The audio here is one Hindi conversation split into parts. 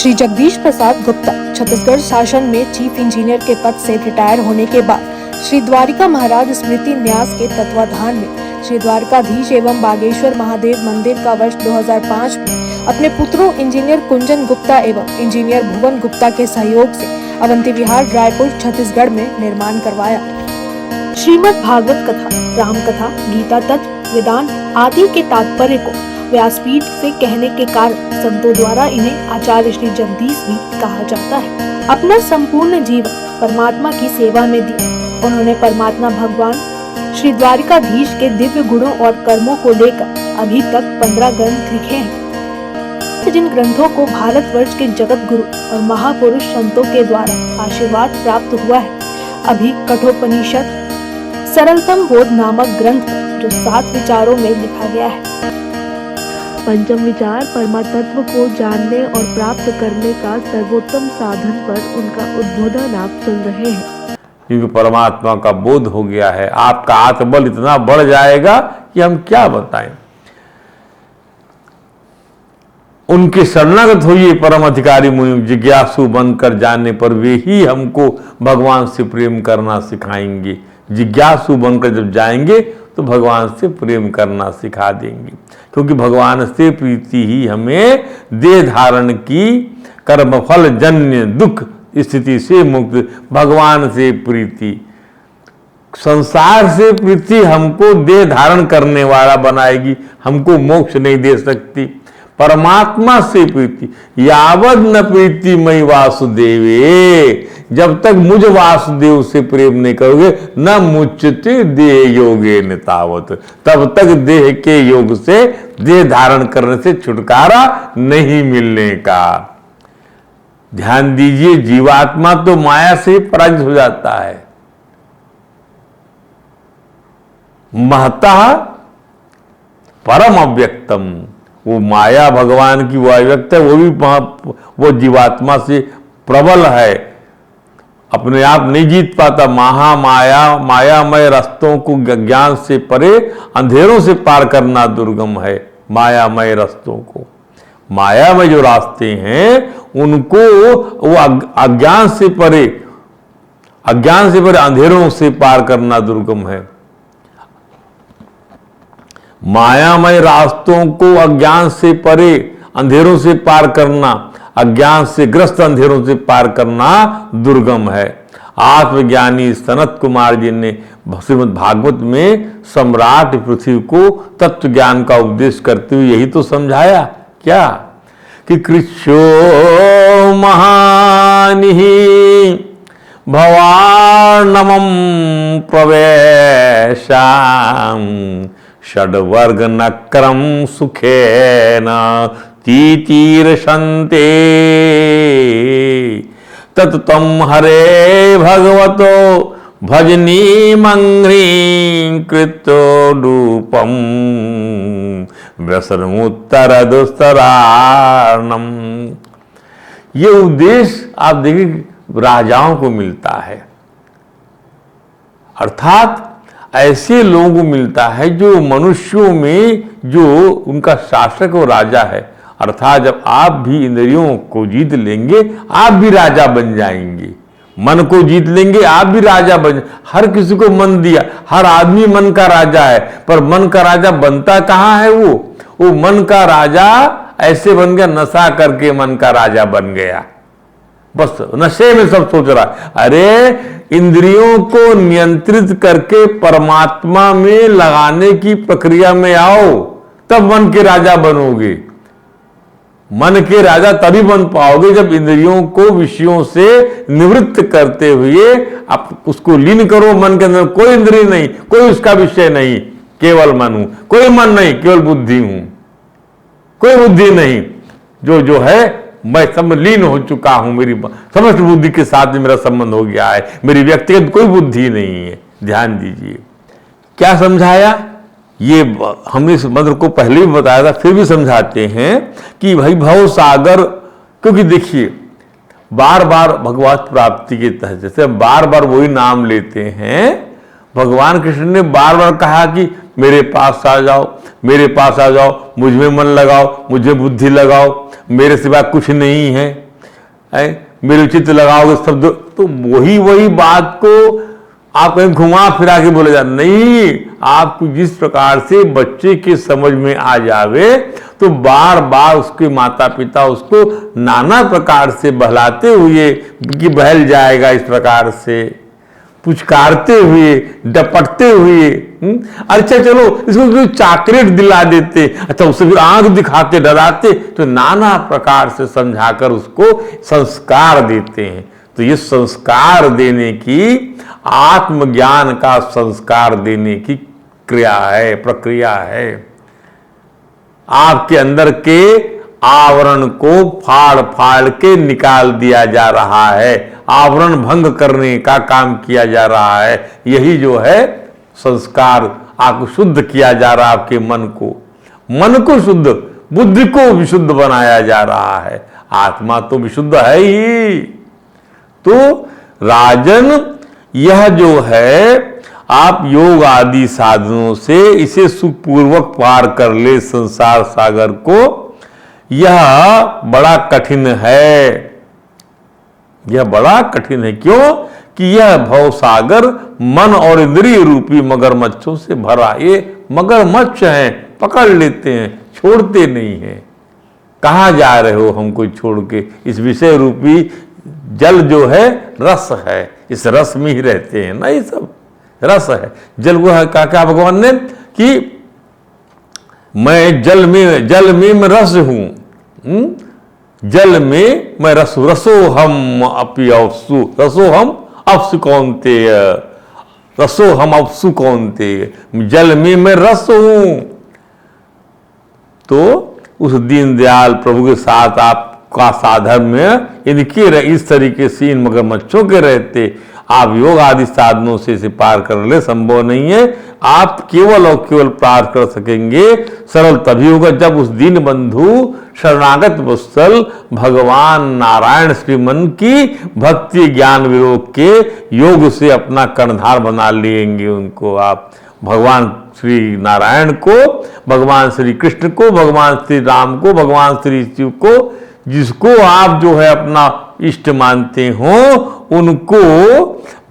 श्री जगदीश प्रसाद गुप्ता छत्तीसगढ़ शासन में चीफ इंजीनियर के पद से रिटायर होने के बाद श्री द्वारिका महाराज स्मृति न्यास के तत्वाधान में श्री द्वारकाधीश एवं बागेश्वर महादेव मंदिर का वर्ष 2005 में अपने पुत्रों इंजीनियर कुंजन गुप्ता एवं इंजीनियर भुवन गुप्ता के सहयोग से अवंती विहार रायपुर छत्तीसगढ़ में निर्माण करवाया। श्रीमद् भागवत कथा, राम कथा, गीता तत्व, वेदांत आदि के तात्पर्य को व्यासपीठ से कहने के कारण संतों द्वारा इन्हें आचार्य श्री जगदीश भी कहा जाता है। अपना संपूर्ण जीवन परमात्मा की सेवा में दिया उन्होंने परमात्मा भगवान श्री द्वारिकाधीश के दिव्य गुणों और कर्मों को लेकर अभी तक 15 ग्रंथ लिखे हैं, जिन ग्रंथों को भारतवर्ष के जगत गुरु और महापुरुष संतों के द्वारा आशीर्वाद प्राप्त हुआ है। अभी कठोपनिषद सरलतम बोध नामक ग्रंथ जो 7 विचारों में लिखा गया है। पंचम विचार परमात्म को जानने और प्राप्त करने का सर्वोत्तम साधन पर उनका उद्बोधन आप सुन रहे हैं। क्योंकि परमात्मा का बोध हो गया है, आपका आत्मबल इतना बढ़ जाएगा कि हम क्या बताएं। उनके शरणागत होइए परम अधिकारी मुनि, जिज्ञासु बनकर जानने पर वे ही हमको भगवान से प्रेम करना सिखाएंगे। जिज्ञासु बनकर जब जाएंगे तो भगवान से प्रेम करना सिखा देंगे, क्योंकि भगवान से प्रीति ही हमें देह धारण की कर्मफल जन्य दुख स्थिति से मुक्त, भगवान से प्रीति, संसार से प्रीति हमको देह धारण करने वाला बनाएगी, हमको मोक्ष नहीं दे सकती। परमात्मा से प्रीति, यावद न प्रीति मई वासुदेवे, जब तक मुझ वासुदेव से प्रेम नहीं करोगे न मुच्यते देह योगे नितावत, तब तक देह के योग से देह धारण करने से छुटकारा नहीं मिलने का। ध्यान दीजिए, जीवात्मा तो माया से पराजित हो जाता है। महतः परम अव्यक्तम, वो माया भगवान की वो अव्यक्त है, वो भी वो जीवात्मा से प्रबल है, अपने आप नहीं जीत पाता। महामाया मायामय रास्तों को ज्ञान से परे अंधेरों से पार करना दुर्गम है। मायामय रास्तों को, माया में जो रास्ते हैं उनको वो अज्ञान से परे अंधेरों से पार करना दुर्गम है। मायामय रास्तों को अज्ञान से परे अंधेरों से पार करना, अज्ञान से ग्रस्त अंधेरों से पार करना दुर्गम है। आत्मज्ञानी सनत कुमार जी ने श्रीमद् भागवत में सम्राट पृथ्वी को तत्व ज्ञान का उपदेश करते हुए यही तो समझाया क्या कि कृच्छो महानिः भवार्णमं प्रवेशाम षड्वर्ग नक्रम सुखेन तीतीर्षन्ते तत्त्वं हरे भगवतो भजनीमंघ्रीं कृतो रूपम व्यसनमुत्तर दुस्तरार्णम। ये उपदेश आप देखिए राजाओं को मिलता है, अर्थात ऐसे लोगों को मिलता है जो मनुष्यों में जो उनका शासक और राजा है। अर्थात जब आप भी इंद्रियों को जीत लेंगे आप भी राजा बन जाएंगे, मन को जीत लेंगे आप भी राजा बन। हर किसी को मन दिया, हर आदमी मन का राजा है, पर मन का राजा बनता कहाँ है? वो मन का राजा ऐसे बन गया, नशा करके मन का राजा बन गया, बस नशे में सब सोच रहा है। अरे इंद्रियों को नियंत्रित करके परमात्मा में लगाने की प्रक्रिया में आओ, तब मन के राजा बनोगे। मन के राजा तभी बन पाओगे जब इंद्रियों को विषयों से निवृत्त करते हुए आप उसको लीन करो। मन के अंदर कोई इंद्रिय नहीं, कोई उसका विषय नहीं, केवल मन हूं। कोई मन नहीं, केवल बुद्धि हूं, कोई बुद्धि नहीं। जो है मैं सब लीन हो चुका हूं, मेरी समस्त बुद्धि के साथ में मेरा संबंध हो गया है, मेरी व्यक्तिगत कोई बुद्धि नहीं है। ध्यान दीजिए क्या समझाया। ये हमने इस मंत्र को पहले भी बताया था, फिर भी समझाते हैं कि भाई भव सागर, क्योंकि देखिए बार बार भगवत प्राप्ति के तहत जैसे बार बार वही नाम लेते हैं, भगवान कृष्ण ने बार बार कहा कि मेरे पास आ जाओ, मेरे पास आ जाओ, मुझ में मन लगाओ, मुझे बुद्धि लगाओ, मेरे सिवा कुछ नहीं है। मेरे उचित लगाओगे शब्द, तो वही बात को आप कहीं घुमा फिरा के बोले जा नहीं, आपको जिस प्रकार से बच्चे के समझ में आ जावे तो बार बार उसके माता पिता उसको नाना प्रकार से बहलाते हुए कि बहल जाएगा, इस प्रकार से पुचकारते हुए, डपटते हुए, अच्छा चलो इसको चॉकलेट दिला देते, अच्छा उससे फिर आंख दिखाते, डराते, तो नाना प्रकार से समझाकर उसको संस्कार देते हैं। तो ये संस्कार देने की, आत्मज्ञान का संस्कार देने की क्रिया है, प्रक्रिया है। आपके अंदर के आवरण को फाड़ फाड़ के निकाल दिया जा रहा है, आवरण भंग करने का काम किया जा रहा है। यही जो है संस्कार, आपको शुद्ध किया जा रहा है, आपके मन को शुद्ध, बुद्धि को विशुद्ध बनाया जा रहा है। आत्मा तो विशुद्ध है ही। तो राजन, यह जो है आप योग आदि साधनों से इसे सुखपूर्वक पार कर ले संसार सागर को, यह बड़ा कठिन है। यह बड़ा कठिन है। क्यों? कि यह भव सागर मन और इंद्रिय रूपी मगरमच्छों से भरा। ये मगरमच्छ हैं, पकड़ लेते हैं, छोड़ते नहीं हैं। कहाँ जा रहे हो हमको छोड़ के? इस विषय रूपी जल जो है रस है, इस रस में ही रहते हैं ना, ये सब रस है। जल वो है, क्या भगवान ने कि मैं जल में रस हूं, जल में मैं रसो हम अपि अवसु, रसो हम अपसु कौन्तेय, रसो हम अपसु कौन्तेय, जल में मैं रस हूं। तो उस दीनदयाल प्रभु के साथ आपका साधन में इनके इस तरीके से इन मगरमच्छों के रहते आप योग आदि साधनों से इसे पार कर ले, संभव नहीं है। आप केवल और केवल पार कर सकेंगे, सरल तभी होगा जब उस दीन बंधु शरणागत वत्सल भगवान नारायण श्रीमन की भक्ति ज्ञान विरोध के योग से अपना कर्णधार बना लेंगे। उनको आप भगवान श्री नारायण को, भगवान श्री कृष्ण को, भगवान श्री राम को, भगवान श्री शिव को, जिसको आप जो है अपना इष्ट मानते हो, उनको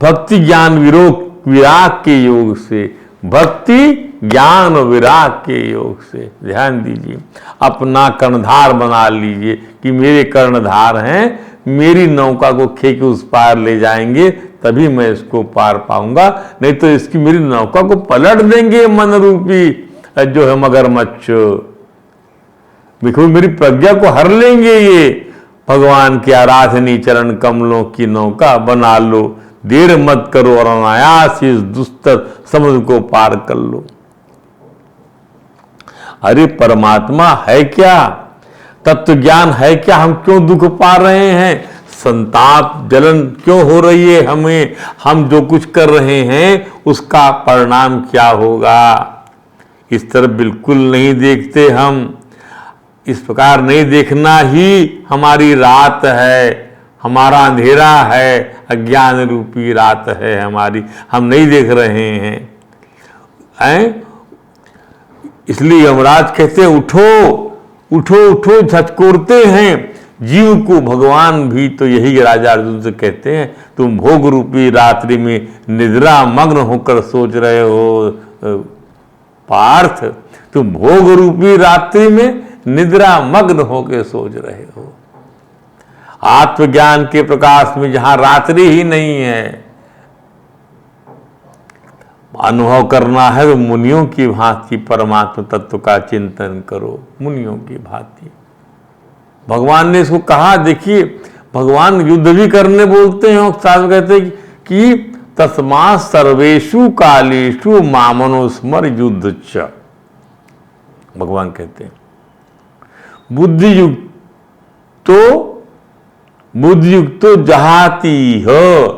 भक्ति ज्ञान विराग के योग से, भक्ति ज्ञान विराग के योग से, ध्यान दीजिए, अपना कर्णधार बना लीजिए कि मेरे कर्णधार हैं, मेरी नौका को खे के उस पार ले जाएंगे, तभी मैं इसको पार पाऊंगा। नहीं तो इसकी मेरी नौका को पलट देंगे मन रूपी जो है मगरमच्छ, देखो मेरी प्रज्ञा को हर लेंगे ये। भगवान की आराधनी चरण कमलों की नौका बना लो, देर मत करो और अनायास इस दुस्तर समुद्र को पार कर लो। अरे परमात्मा है क्या? तत्व ज्ञान है क्या? हम क्यों दुख पा रहे हैं? संताप जलन क्यों हो रही है हमें? हम जो कुछ कर रहे हैं उसका परिणाम क्या होगा? इस तरफ बिल्कुल नहीं देखते हम। इस प्रकार नहीं देखना ही हमारी रात है, हमारा अंधेरा है, अज्ञान रूपी रात है हमारी, हम नहीं देख रहे हैं। इसलिए यमराज कहते हैं उठो उठो उठो, झटकोरते हैं जीव को। भगवान भी तो यही राजा अर्जुन से कहते हैं, तुम भोग रूपी रात्रि में निद्रा मग्न होकर सोच रहे हो पार्थ, तुम भोग रूपी रात्रि में निद्रा मग्न होकर सोच रहे हो। आत्मज्ञान के प्रकाश में जहां रात्रि ही नहीं है, अनुभव करना है तो मुनियों की भांति परमात्मा तत्व का चिंतन करो, मुनियों की भांति। भगवान ने इसको कहा, देखिए भगवान युद्ध भी करने बोलते हैं और साथ कहते हैं कि तस्मात् सर्वेषु कालेषु मामनुस्मर युद्ध च। भगवान कहते हैं बुद्धियुक्तो जहाती है,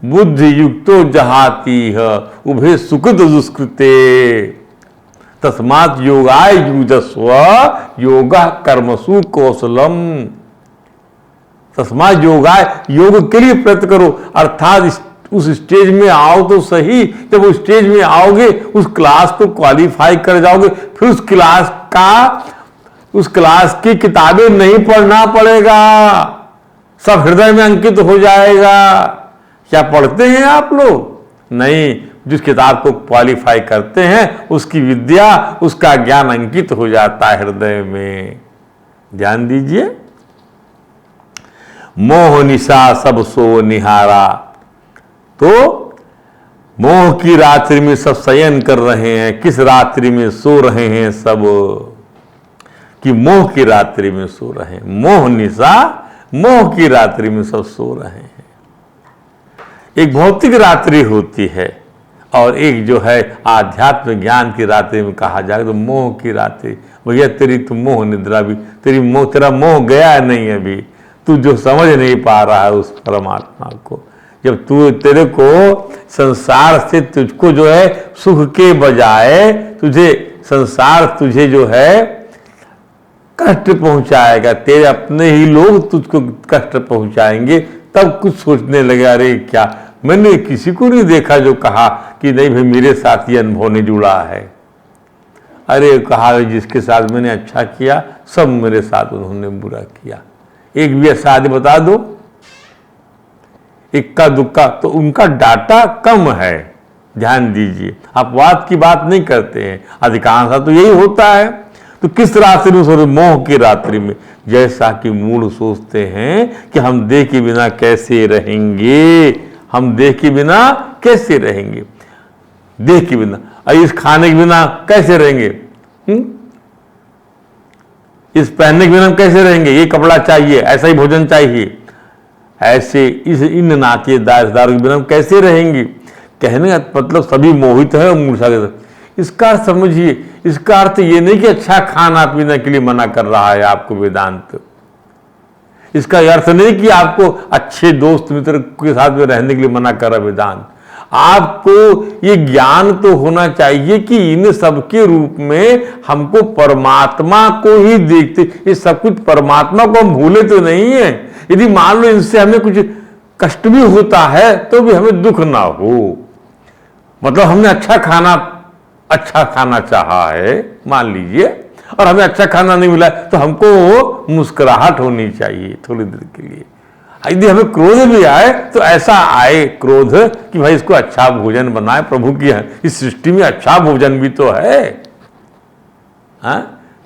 बुद्धियुक्तो जहाती है, उभे सुकृत दुष्कृते, तस्मात् योगाय युजस्व योगा कर्मसु कौशलम। तस्मात् योगाय, योग के लिए प्रयत्न करो, अर्थात उस स्टेज में आओ तो सही। जब उस स्टेज में आओगे, उस क्लास को क्वालिफाई कर जाओगे, फिर उस क्लास की किताबें नहीं पढ़ना पड़ेगा, सब हृदय में अंकित हो जाएगा। क्या पढ़ते हैं आप लोग? नहीं, जिस किताब को क्वालिफाई करते हैं उसकी विद्या, उसका ज्ञान अंकित हो जाता है हृदय में। ध्यान दीजिए, मोह निशा सब सो निहारा। तो मोह की रात्रि में सब शयन कर रहे हैं। किस रात्रि में सो रहे हैं सब? कि मोह की रात्रि में सो रहे हैं। मोह निशा, मोह की रात्रि में सब सो रहे हैं। एक भौतिक रात्रि होती है और एक जो है आध्यात्म ज्ञान की रात्रि में कहा जाए तो मोह की रात्रि। भैया तेरी तो मोह निद्रा भी, तेरा मोह गया नहीं अभी, तू जो समझ नहीं पा रहा है उस परमात्मा को। जब तेरे को संसार से तुझको जो है सुख के बजाय तुझे जो है कष्ट पहुंचाएगा, तेरे अपने ही लोग तुझको कष्ट पहुंचाएंगे, तब कुछ सोचने लगे अरे क्या, मैंने किसी को नहीं देखा जो कहा कि नहीं भाई मेरे साथ ये अनुभव नहीं जुड़ा है। अरे कहा जिसके साथ मैंने अच्छा किया सब मेरे साथ उन्होंने बुरा किया। एक भी ऐसा आदमी बता दो, इक्का दुक्का, तो उनका डाटा कम है। ध्यान दीजिए, अपवाद की बात नहीं करते हैं, अधिकांश तो यही होता है। तो किस रात्रि में सो रहे? मोह की रात्रि में। जैसा कि मूढ़ सोचते हैं कि हम देह के बिना कैसे रहेंगे, हम देह के बिना कैसे रहेंगे, देह के बिना, इस खाने के बिना कैसे रहेंगे, इस पहनने के बिना हम कैसे रहेंगे, ये कपड़ा चाहिए, ऐसा ही भोजन चाहिए, ऐसे इन नातेदार के बिना हम कैसे रहेंगे। कहने का मतलब सभी मोहित है और मूर्छा के साथ। इसका अर्थ समझिए, इसका अर्थ ये नहीं कि अच्छा खाना पीने के लिए मना कर रहा है आपको वेदांत। इसका अर्थ नहीं कि आपको अच्छे दोस्त मित्र के साथ में रहने के लिए मना कर रहा है वेदांत। आपको ये ज्ञान तो होना चाहिए कि इन सबके रूप में हमको परमात्मा को ही देखते, ये सब कुछ परमात्मा को हम भूले तो नहीं है। यदि मान लो इनसे हमें कुछ कष्ट भी होता है तो भी हमें दुख ना हो। मतलब हमने अच्छा खाना चाहा है मान लीजिए, और हमें अच्छा खाना नहीं मिला तो हमको मुस्कुराहट होनी चाहिए थोड़ी देर के लिए। यदि हमें क्रोध भी आए तो ऐसा आए क्रोध कि भाई इसको अच्छा भोजन बनाए, प्रभु की इस सृष्टि में अच्छा भोजन भी तो है।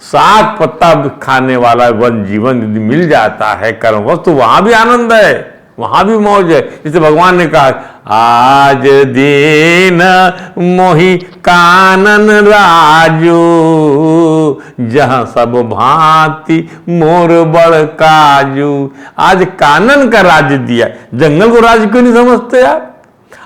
साग पत्ता खाने वाला वन जीवन यदि मिल जाता है कर्मवश, तो वहां भी आनंद है, वहां भी मौज है। जैसे भगवान ने कहा, आज दीन मोहि कानन राजो, जहां सब भांति मोर बड़ काजू। आज कानन का राज्य दिया, जंगल को राज्य क्यों नहीं समझते आप?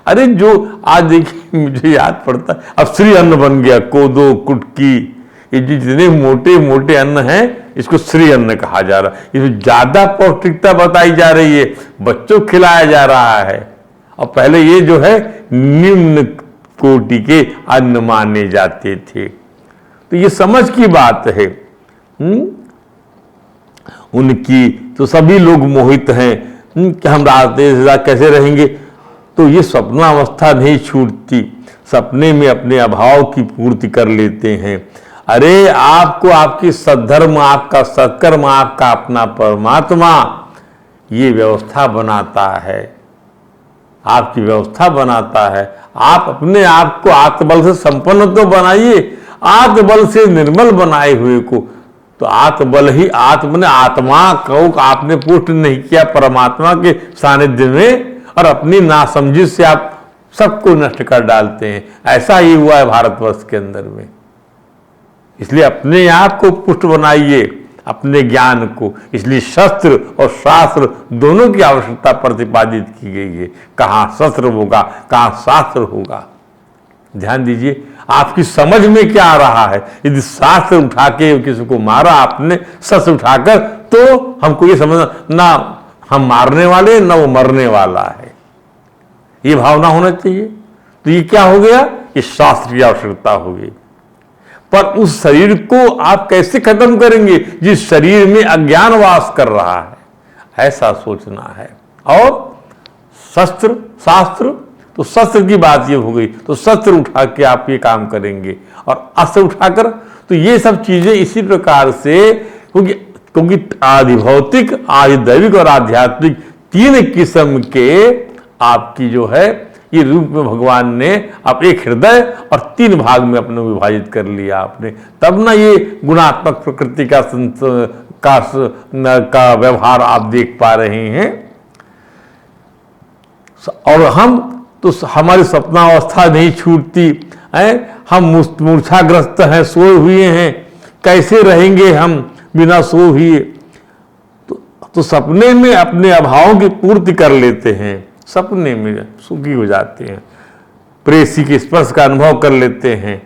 अरे जो आज देखिए मुझे याद पड़ता है, अब श्री अन्न बन गया, कोदो कुटकी, ये जितने मोटे मोटे अन्न हैं इसको श्री अन्न कहा जा रहा है। इसमें ज्यादा पौष्टिकता बताई जा रही है, बच्चों को खिलाया जा रहा है। और पहले ये जो है निम्न कोटि के अन्न माने जाते थे। तो ये समझ की बात है। उनकी तो सभी लोग मोहित हैं कि हम रात कैसे रहेंगे। तो ये स्वप्नावस्था नहीं छूटती, सपने में अपने अभाव की पूर्ति कर लेते हैं। अरे आपको आपकी सद्धर्म, आपका सत्कर्म, आपका अपना परमात्मा ये व्यवस्था बनाता है, आपकी व्यवस्था बनाता है। आप अपने आप को आत्मबल से संपन्न तो बनाइए, आत्मबल से निर्मल बनाए हुए को। तो आत्मबल ही आत्मा को आपने पुष्ट नहीं किया परमात्मा के सानिध्य में, और अपनी नासमझी से आप सबको नष्ट कर डालते हैं। ऐसा ही हुआ है भारतवर्ष के अंदर में। इसलिए अपने आप को पुष्ट बनाइए, अपने ज्ञान को। इसलिए शस्त्र और शास्त्र दोनों की आवश्यकता प्रतिपादित की गई है। कहाँ शस्त्र होगा, कहाँ शास्त्र होगा। ध्यान दीजिए, आपकी समझ में क्या आ रहा है। यदि शास्त्र उठा के किसी को मारा आपने, शस्त्र उठाकर, तो हमको ये समझना ना हम मारने वाले ना वो मरने वाला है, ये भावना होना चाहिए। तो ये क्या हो गया, ये शास्त्र की आवश्यकता हो गई। पर उस शरीर को आप कैसे खत्म करेंगे जिस शरीर में अज्ञान वास कर रहा है, ऐसा सोचना है। और शस्त्र शास्त्र, तो शस्त्र की बात ये हो गई, तो शस्त्र उठा के आप ये काम करेंगे। और अस्त्र उठाकर, तो ये सब चीजें इसी प्रकार से, क्योंकि क्योंकि आदि भौतिक, आदि दैविक और आध्यात्मिक 3 किस्म के आपकी जो है ये रूप में भगवान ने अब एक हृदय और 3 भाग में अपने विभाजित कर लिया आपने, तब ना ये गुणात्मक प्रकृति का व्यवहार आप देख पा रहे हैं। और हम तो हमारी सपनावस्था नहीं छूटती है, हम मूर्छाग्रस्त हैं, सोए हुए हैं, कैसे रहेंगे हम बिना सोए हुए। तो सपने में अपने अभावों की पूर्ति कर लेते हैं, सपने में सुखी हो जाते हैं, प्रेसी के स्पर्श का अनुभव कर लेते हैं,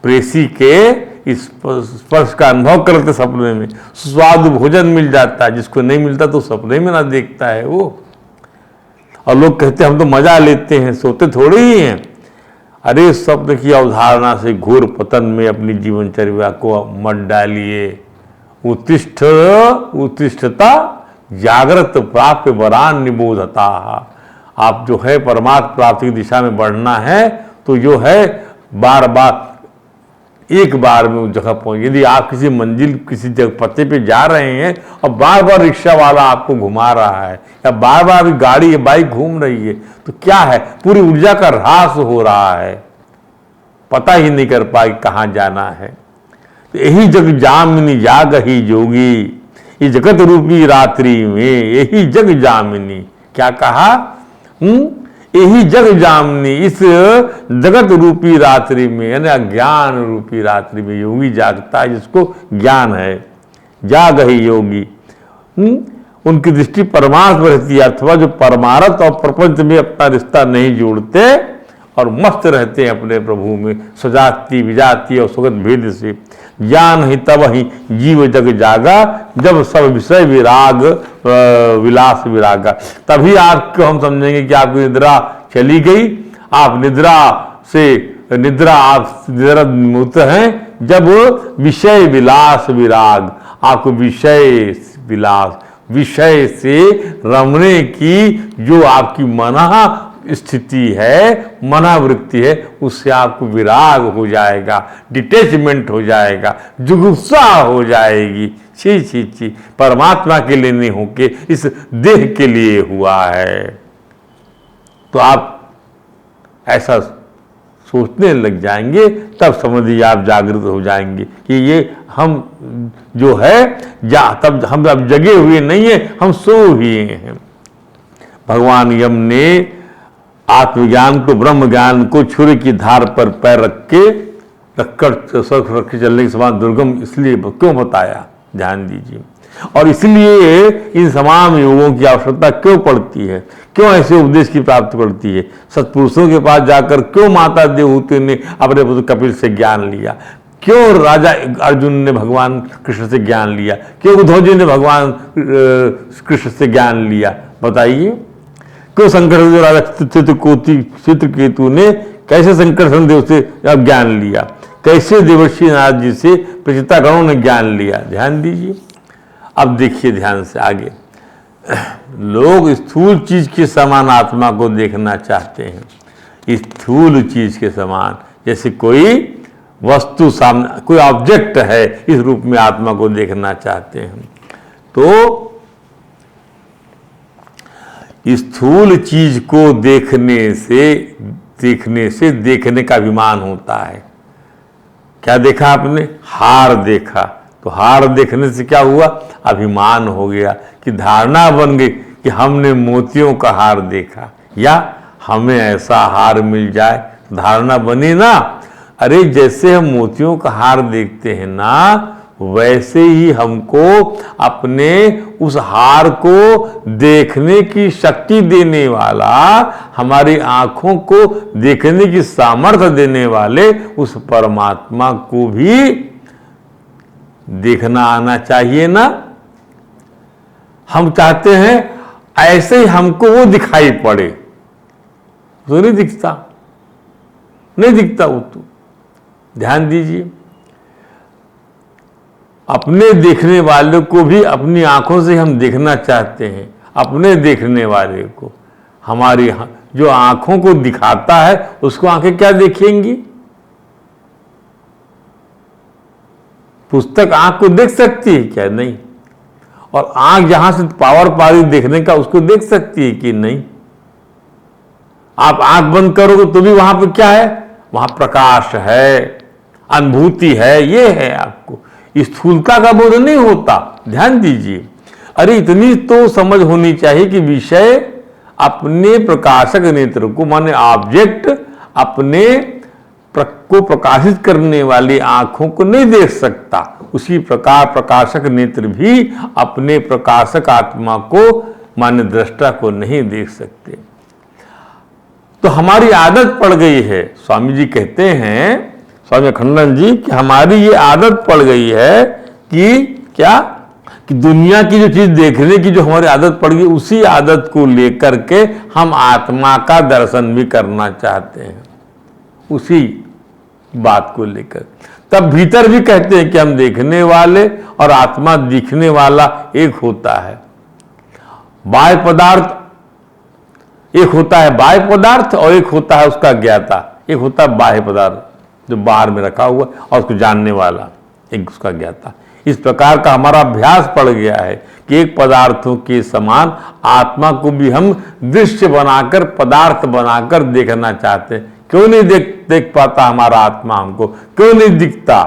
प्रेसी के स्पर्श का अनुभव कर लेते सपने में, स्वाद भोजन मिल जाता है, जिसको नहीं मिलता तो सपने में ना देखता है वो। और लोग कहते हैं हम तो मजा लेते हैं, सोते थोड़े ही हैं। अरे स्वप्न की अवधारणा से घोर पतन में अपनी जीवनचर्या को मत डालिए। उत्तिष्ठ उत्तिष्ठता जागृत प्राप्य वरान निबोधता। आप जो है परमात्म प्राप्ति की दिशा में बढ़ना है तो जो है बार बार एक बार में उस जगह पहुंच। यदि आप किसी मंजिल किसी जगह पते पे जा रहे हैं और बार बार रिक्शा वाला आपको घुमा रहा है या बार बार गाड़ी या बाइक घूम रही है तो क्या है, पूरी ऊर्जा का ह्रास हो रहा है, पता ही नहीं कर पाए कहाँ जाना है। तो यही जग जामिनी जाग ही जोगी, ये जगत रूपी रात्रि में यही जग जामिनी, क्या कहा, यही जग जामिनी, इस जगत रूपी रात्रि में यानी अज्ञान रूपी रात्रि में योगी जागता है जिसको ज्ञान है, जाग ही योगी। उनकी दृष्टि परमार्थ पर रहती है, अथवा जो परमार्थ और प्रपंच में अपना रिश्ता नहीं जोड़ते और मस्त रहते हैं अपने प्रभु में, सजाति विजाति और सुगत भेद से। ज्ञान ही तब ही जीव जग जागा, जब सब विषय विराग विलास विरागा। तभी आपको हम समझेंगे कि आपकी निद्रा चली गई, आप निद्रा मुक्त हैं, जब विषय विलास विराग, आपको विषय विलास, विषय से रमने की जो आपकी मना स्थिति है, मनावृत्ति है, उससे आपको विराग हो जाएगा, डिटैचमेंट हो जाएगा, जुगुप्सा हो जाएगी। छी छी छी, परमात्मा के लिए नहीं होके इस देह के लिए हुआ है। तो आप ऐसा सोचने लग जाएंगे, तब समझिए आप जागृत हो जाएंगे कि ये हम जो है तब हम अब जगे हुए नहीं है, हम सो हुए हैं। भगवान यम ने आत्मज्ञान को, ब्रह्म ज्ञान को छुरी की धार पर पैर रख के चलने के समान दुर्गम इसलिए क्यों बताया, ध्यान दीजिए। और इसलिए इन तमाम योगों की आवश्यकता क्यों पड़ती है, क्यों ऐसे उपदेश की प्राप्ति पड़ती है। सत्पुरुषों के पास जाकर क्यों माता देवहूति ने अपने पुत्र कपिल से ज्ञान लिया, क्यों राजा अर्जुन ने भगवान कृष्ण से ज्ञान लिया, क्यों उद्धव जी ने भगवान कृष्ण से ज्ञान लिया, बताइए। क्यों संकर्षण देव राजा चित्रकेतु ने कैसे संकर्षण देव से ज्ञान लिया, कैसे देवर्षि नारद जी से प्रचितागणों ने ज्ञान लिया, ध्यान दीजिए। अब देखिए ध्यान से आगे, लोग स्थूल चीज के समान आत्मा को देखना चाहते हैं, स्थूल चीज के समान, जैसे कोई वस्तु सामने, कोई ऑब्जेक्ट है, इस रूप में आत्मा को देखना चाहते हैं। तो स्थूल चीज को देखने से देखने का अभिमान होता है। क्या देखा आपने, हार देखा, तो हार देखने से क्या हुआ, अभिमान हो गया, कि धारणा बन गई कि हमने मोतियों का हार देखा या हमें ऐसा हार मिल जाए, धारणा बनी ना। अरे जैसे हम मोतियों का हार देखते हैं ना, वैसे ही हमको अपने उस हार को देखने की शक्ति देने वाला, हमारी आंखों को देखने की सामर्थ्य देने वाले उस परमात्मा को भी देखना आना चाहिए ना। हम चाहते हैं ऐसे ही हमको वो दिखाई पड़े, तो नहीं दिखता, नहीं दिखता वो तो। ध्यान दीजिए, अपने देखने वाले को भी अपनी आंखों से हम देखना चाहते हैं, अपने देखने वाले को। हमारी जो आंखों को दिखाता है उसको आंखें क्या देखेंगी, पुस्तक आंख को देख सकती है क्या, नहीं। और आंख जहां से पावर पा रही देखने का उसको देख सकती है कि नहीं? आप आंख बंद करोगे तो भी वहां पे क्या है? वहां प्रकाश है, अनुभूति है, ये है आपको। स्थूलता का बोध नहीं होता, ध्यान दीजिए। अरे इतनी तो समझ होनी चाहिए कि विषय अपने प्रकाशक नेत्र को, माने ऑब्जेक्ट अपने को प्रकाशित करने वाली आंखों को नहीं देख सकता, उसी प्रकार प्रकाशक नेत्र भी अपने प्रकाशक आत्मा को, माने दृष्टा को नहीं देख सकते। तो हमारी आदत पड़ गई है, स्वामी जी कहते हैं, स्वामी अखंडानंद जी, कि हमारी ये आदत पड़ गई है कि क्या, कि दुनिया की जो चीज देखने की जो हमारी आदत पड़ गई, उसी आदत को लेकर के हम आत्मा का दर्शन भी करना चाहते हैं, उसी बात को लेकर। तब भीतर भी कहते हैं कि हम देखने वाले और आत्मा दिखने वाला एक होता है। बाह्य पदार्थ एक होता है, बाह्य पदार्थ, और एक होता है उसका ज्ञाता, एक होता है बाह्य पदार्थ जो बाहर में रखा हुआ और उसको जानने वाला, एक उसका ज्ञाता। इस प्रकार का हमारा अभ्यास पड़ गया है कि एक पदार्थों के समान आत्मा को भी हम दृश्य बनाकर, पदार्थ बनाकर देखना चाहते हैं। क्यों नहीं देख पाता हमारा आत्मा हमको, क्यों नहीं दिखता?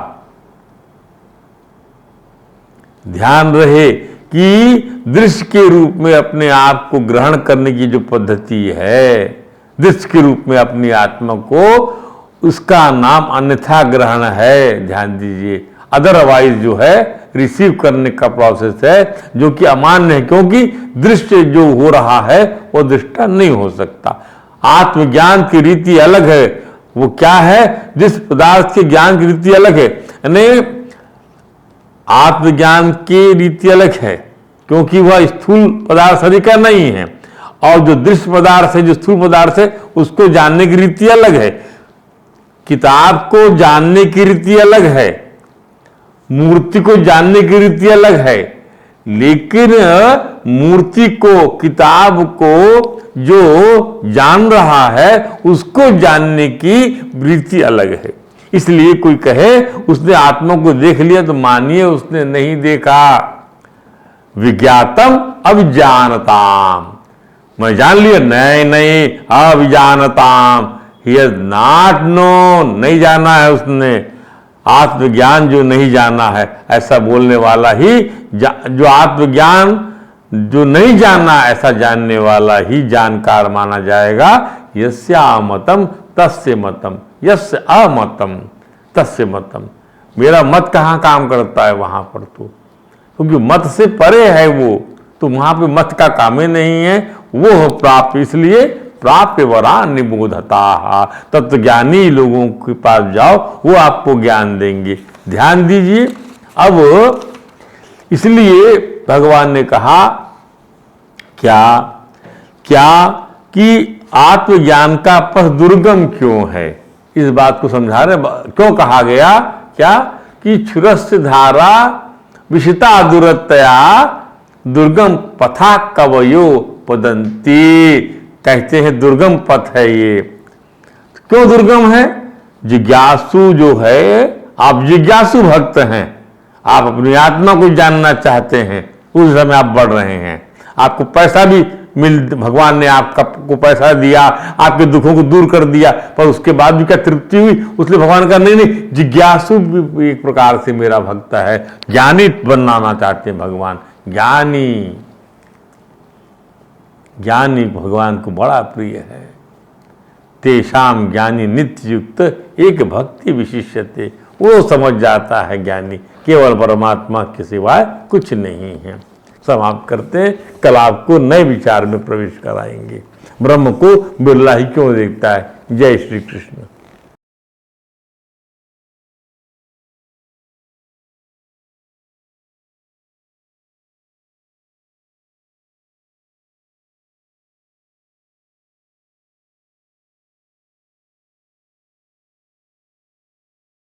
ध्यान रहे कि दृश्य के रूप में अपने आप को ग्रहण करने की जो पद्धति है, दृश्य के रूप में अपनी आत्मा को, उसका नाम अन्यथा ग्रहण है, ध्यान दीजिए। अदरवाइज जो है रिसीव करने का प्रोसेस है, जो कि अमान्य है, क्योंकि दृश्य जो हो रहा है वो दृष्टा नहीं हो सकता। आत्मज्ञान की रीति अलग है। वो क्या है? जिस पदार्थ के ज्ञान की रीति अलग है, यानी आत्मज्ञान की रीति अलग है, क्योंकि वह स्थूल पदार्थ शरीर का नहीं है, और जो दृश्य पदार्थ है, जो स्थूल पदार्थ है, उसको जानने की रीति अलग है। किताब को जानने की रीति अलग है, मूर्ति को जानने की रीति अलग है, लेकिन मूर्ति को, किताब को जो जान रहा है, उसको जानने की रीति अलग है। इसलिए कोई कहे उसने आत्मा को देख लिया, तो मानिए उसने नहीं देखा। विज्ञातम अविजानताम, मैं जान लिया, नहीं अविजानताम, ही हैज नॉट नोन, नहीं जाना है उसने। आत्मज्ञान जो नहीं जाना है, ऐसा बोलने वाला ही, जो आत्मज्ञान जो नहीं जाना, ऐसा जानने वाला ही जानकार माना जाएगा। यस्य अमतम तस्य मतम, यस्य अमतम तस्य मतम। मेरा मत कहाँ काम करता है वहां पर? तो क्योंकि मत से परे है वो, तो वहां पे मत का काम ही नहीं है, वो हो प्राप्त। इसलिए प्राप्य वरा निबोधता, तत्वज्ञानी लोगों के पास जाओ, वो आपको ज्ञान देंगे। ध्यान दीजिए। अब इसलिए भगवान ने कहा क्या कि आत्मज्ञान का पथ दुर्गम क्यों है, इस बात को समझा रहे। क्यों कहा गया? क्या कि क्षुरस्य धारा विशिता दुरतया दुर्गम पथा कवयो पदंती, कहते हैं दुर्गम पथ है ये। क्यों दुर्गम है? जिज्ञासु जो है, आप जिज्ञासु भक्त हैं, आप अपनी आत्मा को जानना चाहते हैं, उस समय आप बढ़ रहे हैं। आपको पैसा भी भगवान ने आपको पैसा दिया, आपके दुखों को दूर कर दिया, पर उसके बाद भी क्या तृप्ति हुई? उसलिए भगवान का नहीं, जिज्ञासु भी एक प्रकार से मेरा भक्त है, ज्ञानी बनाना चाहते हैं भगवान। ज्ञानी भगवान को बड़ा प्रिय है। तेषाम ज्ञानी नित्य युक्त एक भक्ति विशिष्यते, वो समझ जाता है ज्ञानी केवल परमात्मा के सिवाय कुछ नहीं है। समाप्त करते हैं। कल आपको नए विचार में प्रवेश कराएंगे। ब्रह्म को बिरला ही क्यों देखता है? जय श्री कृष्ण।